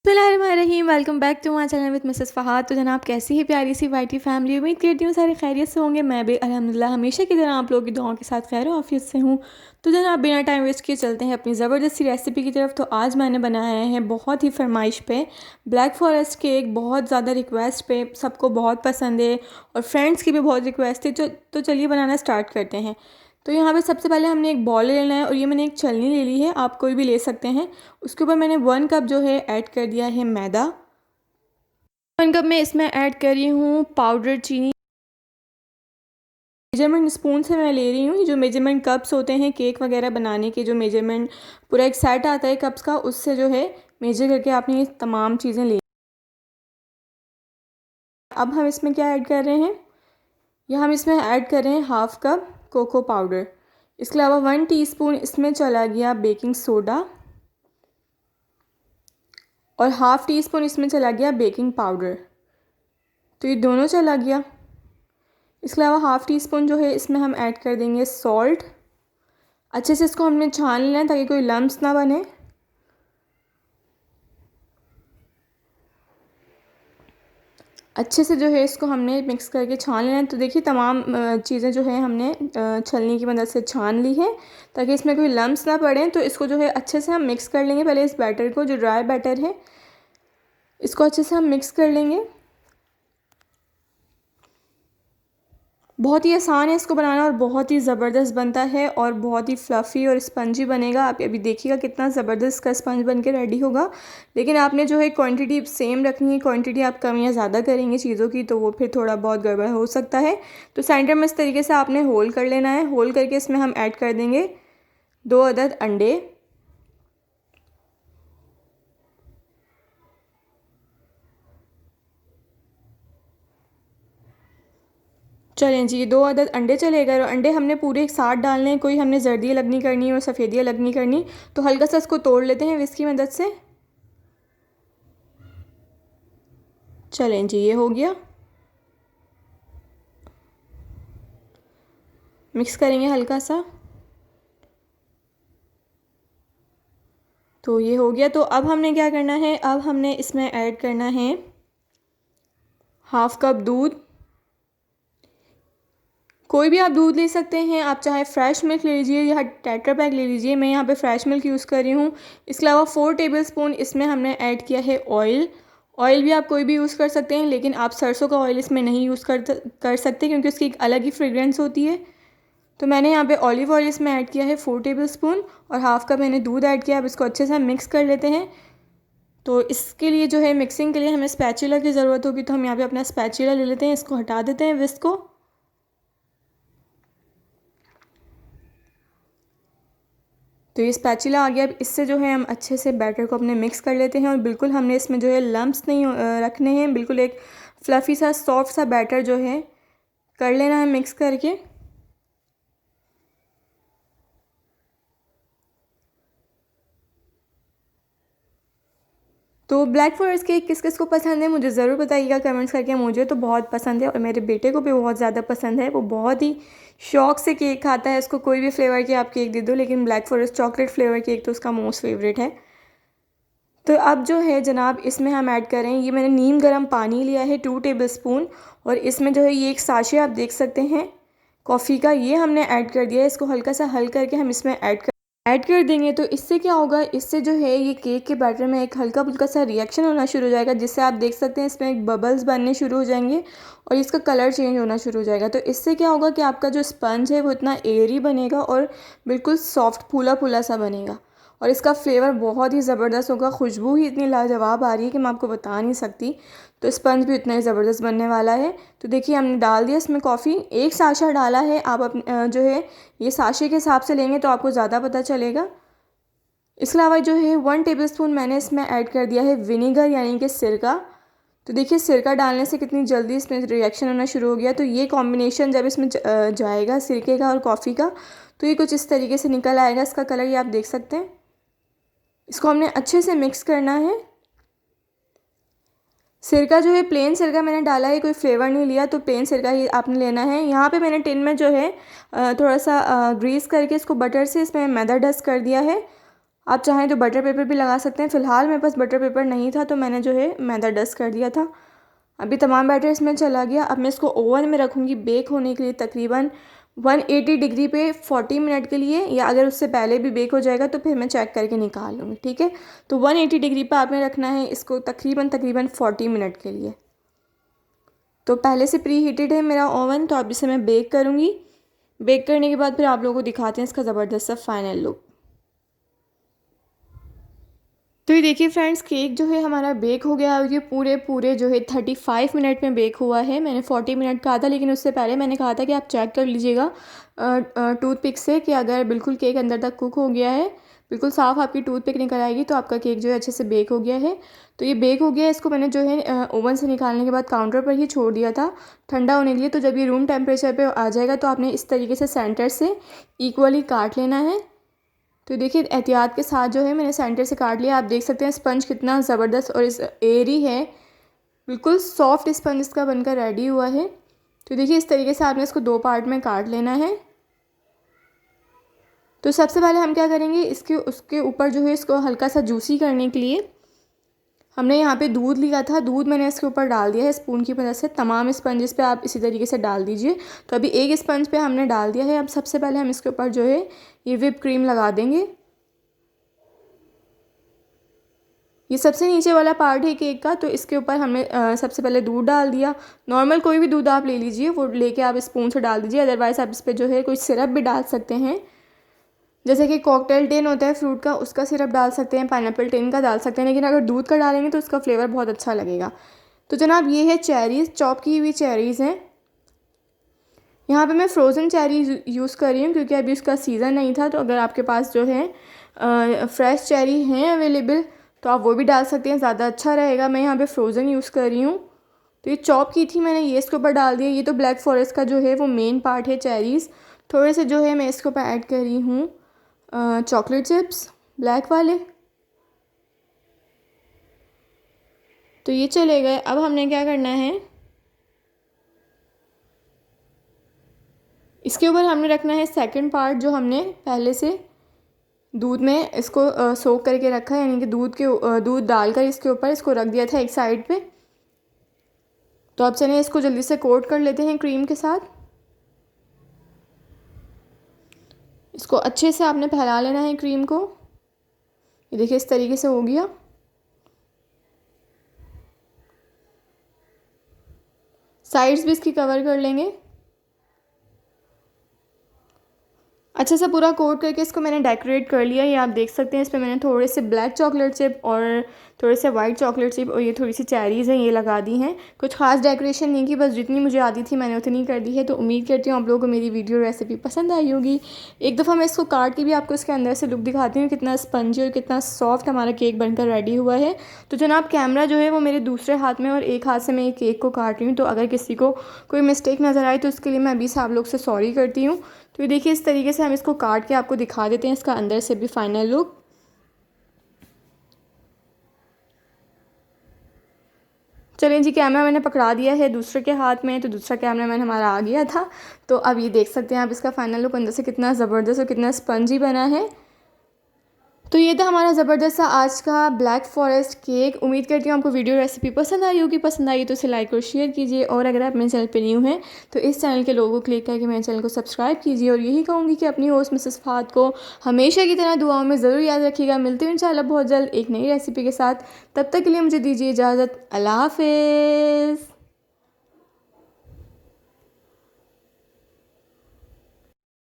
बिस्मिल्लाहिर्रहमानिर्रहीम। Welcome back to my channel with Mrs Fahad. तो जनाब कैसी है प्यारी सी वाइटी फैमिली, उम्मीद करती हूँ सारे खैरियत से होंगे। मैं भी अल्हम्दुलिल्लाह हमेशा की तरह आप लोगों की दुआओं के साथ खैर आफियत से हूँ। तो जनाब बिना टाइम वेस्ट किए चलते हैं अपनी ज़बरदस्ती रेसिपी की तरफ। तो आज मैंने बनाया है बहुत ही फरमाइश पे ब्लैक फॉरेस्ट केक, बहुत ज़्यादा रिक्वेस्ट पे, सबको बहुत पसंद है और फ्रेंड्स की भी बहुत रिक्वेस्ट थी। तो चलिए बनाना स्टार्ट करते हैं। तो यहाँ पे सबसे पहले हमने एक बॉल लेना है और ये मैंने एक छलनी ले ली है, आप कोई भी ले सकते हैं। उसके ऊपर मैंने 1 कप जो है ऐड कर दिया है मैदा। 1 कप में इसमें ऐड कर रही हूँ पाउडर चीनी। मेजरमेंट स्पून से मैं ले रही हूँ, जो मेजरमेंट कप्स होते हैं केक वगैरह बनाने के, जो मेजरमेंट पूरा एक सेट आता है कप्स का, उससे जो है मेजर करके आपने ये तमाम चीज़ें ले। अब हम इसमें क्या ऐड कर रहे हैं, या हम इसमें ऐड कर रहे हैं 1/2 कप कोको पाउडर। इसके अलावा 1 टीस्पून इसमें चला गया बेकिंग सोडा और 1/2 टीस्पून इसमें चला गया बेकिंग पाउडर। तो ये दोनों चला गया। इसके अलावा 1/2 टीस्पून जो है इसमें हम ऐड कर देंगे सॉल्ट। अच्छे से इसको हमने छान लेना है ताकि कोई लम्स ना बने। अच्छे से जो है इसको हमने मिक्स करके छान लेना है। तो देखिए तमाम चीज़ें जो है हमने छलनी की मदद से छान ली है ताकि इसमें कोई लम्स ना पड़े। तो इसको जो है अच्छे से हम मिक्स कर लेंगे। पहले इस बैटर को, जो ड्राई बैटर है, इसको अच्छे से हम मिक्स कर लेंगे। बहुत ही आसान है इसको बनाना और बहुत ही ज़बरदस्त बनता है और बहुत ही फ्लफ़ी और स्पंजी बनेगा। आप अभी देखिएगा कितना ज़बरदस्त का स्पंज बन के रेडी होगा। लेकिन आपने जो है क्वांटिटी सेम रखनी है, क्वांटिटी आप कम या ज़्यादा करेंगे चीज़ों की तो वो फिर थोड़ा बहुत गड़बड़ हो सकता है। तो सेंटर में इस तरीके से आपने होल कर लेना है। होल करके इसमें हम ऐड कर देंगे 2 अदद अंडे। चलें जी, 2 अदद अंडे चले गए और अंडे हमने पूरे एक साथ डालने हैं, कोई हमने जर्दी अलग नहीं करनी और सफ़ेदी अलग नहीं करनी। तो हल्का सा इसको तोड़ लेते हैं विस्क की मदद से। चलें जी, ये हो गया। मिक्स करेंगे हल्का सा। तो ये हो गया। तो अब हमने क्या करना है, अब हमने इसमें ऐड करना है 1/2 कप दूध। कोई भी आप दूध ले सकते हैं, आप चाहे फ्रेश मिल्क ले लीजिए या टेट्रा पैक ले लीजिए। मैं यहाँ पे फ्रेश मिल्क यूज़ कर रही हूँ। इसके अलावा 4 टेबलस्पून इसमें हमने ऐड किया है ऑयल। ऑयल भी आप कोई भी यूज़ कर सकते हैं, लेकिन आप सरसों का ऑयल इसमें नहीं यूज़ कर सकते क्योंकि उसकी एक अलग ही फ्रेगरेंस होती है। तो मैंने यहाँ पे ऑलिव ऑयल इसमें ऐड किया है 4 टेबलस्पून और 1/2 कप मैंने दूध ऐड किया। अब इसको अच्छे से हम मिक्स कर लेते हैं। तो इसके लिए जो है मिक्सिंग के लिए हमें स्पैचुला की ज़रूरत होगी, तो हम यहाँ पे अपना स्पैचुला ले लेते हैं। इसको हटा देते हैं विस्क को। तो ये स्पैचुला आ गया। अब इससे जो है हम अच्छे से बैटर को अपने मिक्स कर लेते हैं और बिल्कुल हमने इसमें जो है लम्प्स नहीं रखने हैं। बिल्कुल एक फ्लफ़ी सा सॉफ्ट सा बैटर जो है कर लेना है मिक्स करके। तो ब्लैक फॉरेस्ट केक किस किस को पसंद है मुझे ज़रूर बताइएगा कमेंट्स करके। मुझे तो बहुत पसंद है और मेरे बेटे को भी बहुत ज़्यादा पसंद है। वो बहुत ही शौक़ से केक खाता है। उसको कोई भी फ्लेवर के आप केक दे दो, लेकिन black forest chocolate flavour cake तो उसका मोस्ट फेवरेट है। तो अब जो है जनाब इसमें हम ऐड करें, ये मैंने नीम गर्म पानी लिया है 2 टेबलस्पून और इसमें जो है ये एक साशे आप देख सकते हैं कॉफ़ी का, ये हमने ऐड कर दिया है। इसको हल्का सा हल करके हम इसमें ऐड कर देंगे। तो इससे क्या होगा, इससे जो है ये केक के बैटर में एक हल्का फुल्का सा रिएक्शन होना शुरू हो जाएगा, जिससे आप देख सकते हैं इसमें एक बबल्स बनने शुरू हो जाएंगे और इसका कलर चेंज होना शुरू हो जाएगा। तो इससे क्या होगा कि आपका जो स्पंज है वो इतना एयरी बनेगा और बिल्कुल सॉफ्ट फूला फूला सा बनेगा और इसका फ्लेवर बहुत ही ज़बरदस्त होगा। खुशबू ही इतनी लाजवाब आ रही है कि मैं आपको बता नहीं सकती। तो स्पंज भी उतना ही ज़बरदस्त बनने वाला है। तो देखिए हमने डाल दिया इसमें कॉफ़ी, एक साशा डाला है। आप अपने जो है ये साशे के हिसाब से लेंगे तो आपको ज़्यादा पता चलेगा। इसके अलावा जो है 1 टेबलस्पून मैंने इसमें ऐड कर दिया है विनेगर यानी कि सिरका। तो देखिए सिरका डालने से कितनी जल्दी इसमें रिएक्शन होना शुरू हो गया। तो ये कॉम्बिनेशन जब इसमें जाएगा सिरके का और कॉफ़ी का, तो ये कुछ इस तरीके से निकल आएगा। इसका कलर ये आप देख सकते हैं। इसको हमने अच्छे से मिक्स करना है। सिरका जो है प्लेन सिरका मैंने डाला है, कोई फ्लेवर नहीं लिया, तो प्लेन सिरका ही आपने लेना है। यहाँ पे मैंने टिन में जो है थोड़ा सा ग्रीस करके इसको बटर से इसमें मैदा डस्ट कर दिया है। आप चाहें तो बटर पेपर भी लगा सकते हैं। फ़िलहाल मेरे पास बटर पेपर नहीं था तो मैंने जो है मैदा डस्ट कर दिया था। अभी तमाम बैटर इसमें चला गया। अब मैं इसको ओवन में रखूँगी बेक होने के लिए तकरीबन 180 डिग्री पे 40 मिनट के लिए, या अगर उससे पहले भी बेक हो जाएगा तो फिर मैं चेक करके निकाल लूँगी, ठीक है। तो 180 डिग्री पे आपने रखना है इसको तकरीबन 40 मिनट के लिए। तो पहले से प्री हीटेड है मेरा ओवन, तो अब इसे मैं बेक करूँगी। बेक करने के बाद फिर आप लोगों को दिखाते हैं इसका ज़बरदस्त सा फाइनल लुक। तो ये देखिए फ्रेंड्स, केक जो है हमारा बेक हो गया है। ये पूरे जो है 35 मिनट में बेक हुआ है। मैंने 40 मिनट कहा था, लेकिन उससे पहले मैंने कहा था कि आप चेक कर लीजिएगा टूथपिक से कि अगर बिल्कुल केक अंदर तक कुक हो गया है, बिल्कुल साफ़ आपकी टूथपिक निकल आएगी तो आपका केक जो है अच्छे से बेक हो गया है। तो ये बेक हो गया है। इसको मैंने जो है ओवन से निकालने के बाद काउंटर पर ही छोड़ दिया था ठंडा होने के लिए। तो जब ये रूम टेम्परेचर पे आ जाएगा तो आपने इस तरीके से सेंटर से इक्वली काट लेना है। तो देखिए एहतियात के साथ जो है मैंने सेंटर से काट लिया। आप देख सकते हैं स्पंज कितना ज़बरदस्त और इस एयरी है, बिल्कुल सॉफ्ट स्पंज इसका बनकर रेडी हुआ है। तो देखिए इस तरीके से आपने इसको 2 पार्ट में काट लेना है। तो सबसे पहले हम क्या करेंगे, उसके ऊपर जो है इसको हल्का सा जूसी करने के लिए हमने यहाँ पे दूध लिया था। दूध मैंने इसके ऊपर डाल दिया है स्पून की मदद से। तमाम स्पंजेस पे आप इसी तरीके से डाल दीजिए। तो अभी एक स्पंज पे हमने डाल दिया है। अब सबसे पहले हम इसके ऊपर जो है ये व्हिप क्रीम लगा देंगे। ये सबसे नीचे वाला पार्ट है केक का, तो इसके ऊपर हमने सबसे पहले दूध डाल दिया। नॉर्मल कोई भी दूध आप ले लीजिए, वो लेके आप स्पून से डाल दीजिए। अदरवाइज़ आप इस पर जो है कोई सिरप भी डाल सकते हैं, जैसे कि कॉकटेल टिन होता है फ्रूट का, उसका सिरप डाल सकते हैं, पाइनएप्पल टिन का डाल सकते हैं। लेकिन अगर दूध का डालेंगे तो उसका फ्लेवर बहुत अच्छा लगेगा। तो जनाब ये है चेरीज़, चॉप की हुई चेरीज़ हैं। यहाँ पे मैं फ़्रोज़न चेरी यूज़ कर रही हूँ क्योंकि अभी उसका सीज़न नहीं था। तो अगर आपके पास जो है फ्रेश चेरी हैं अवेलेबल तो आप वो भी डाल सकते हैं, ज़्यादा अच्छा रहेगा। मैं यहाँ पे फ़्रोज़न यूज़ कर रही हूँ। तो ये चॉप की थी मैंने, ये इसके ऊपर डाल दिया। ये तो ब्लैक फॉरेस्ट का जो है वो मेन पार्ट है चेरीज़। थोड़े से जो है मैं इसके ऊपर ऐड कर रही हूँ चॉकलेट चिप्स ब्लैक वाले। तो ये चले गए। अब हमने क्या करना है, इसके ऊपर हमने रखना है सेकंड पार्ट जो हमने पहले से दूध में इसको सोक करके रखा है, यानी कि दूध डालकर इसके ऊपर इसको रख दिया था एक साइड पे। तो अब चलिए इसको जल्दी से कोट कर लेते हैं क्रीम के साथ। इसको अच्छे से आपने फैला लेना है क्रीम को। ये देखिए इस तरीके से हो गया। साइड्स भी इसकी कवर कर लेंगे। अच्छा सा पूरा कोट करके इसको मैंने डेकोरेट कर लिया। ये आप देख सकते हैं, इस पर मैंने थोड़े से ब्लैक चॉकलेट चिप और थोड़े से वाइट चॉकलेट चिप और ये थोड़ी सी चेरीज़ हैं ये लगा दी हैं। कुछ खास डेकोरेशन नहीं की, बस जितनी मुझे आती थी मैंने उतनी कर दी है। तो उम्मीद करती हूँ आप लोगों को मेरी वीडियो रेसिपी पसंद आई होगी। एक दफ़ा मैं इसको काट के भी आपको इसके अंदर से लुक दिखाती हूँ, कितना स्पंजी और कितना सॉफ्ट हमारा केक बनकर रेडी हुआ है। तो जनाब कैमरा जो है वो मेरे दूसरे हाथ में और एक हाथ से मैं ये केक को काट रही हूँ। तो अगर किसी को कोई मिस्टेक नज़र आए तो उसके लिए मैं अभी से आप लोग से सॉरी करती हूँ। तो ये देखिए इस तरीके से हम इसको काट के आपको दिखा देते हैं इसका अंदर से भी फाइनल लुक। चलें जी, कैमरा मैंने पकड़ा दिया है दूसरे के हाथ में, तो दूसरा कैमरा मैन हमारा आ गया था। तो अब ये देख सकते हैं आप इसका फाइनल लुक अंदर से कितना ज़बरदस्त और कितना स्पंजी बना है। तो ये था हमारा ज़बरदस्त सा आज का ब्लैक फॉरेस्ट केक। उम्मीद करती हूँ आपको वीडियो रेसिपी पसंद आई होगी। पसंद आई तो इसे लाइक और शेयर कीजिए, और अगर आप मेरे चैनल पे न्यू हैं तो इस चैनल के लोगो को क्लिक करके मेरे चैनल को सब्सक्राइब कीजिए। और यही कहूँगी कि अपनी होस्ट मिसेस फात को हमेशा की तरह दुआओं में ज़रूर याद रखिएगा। मिलते हैं इंशाल्लाह बहुत जल्द एक नई रेसिपी के साथ। तब तक के लिए मुझे दीजिए इजाज़त। अल्लाह हाफ़िज़।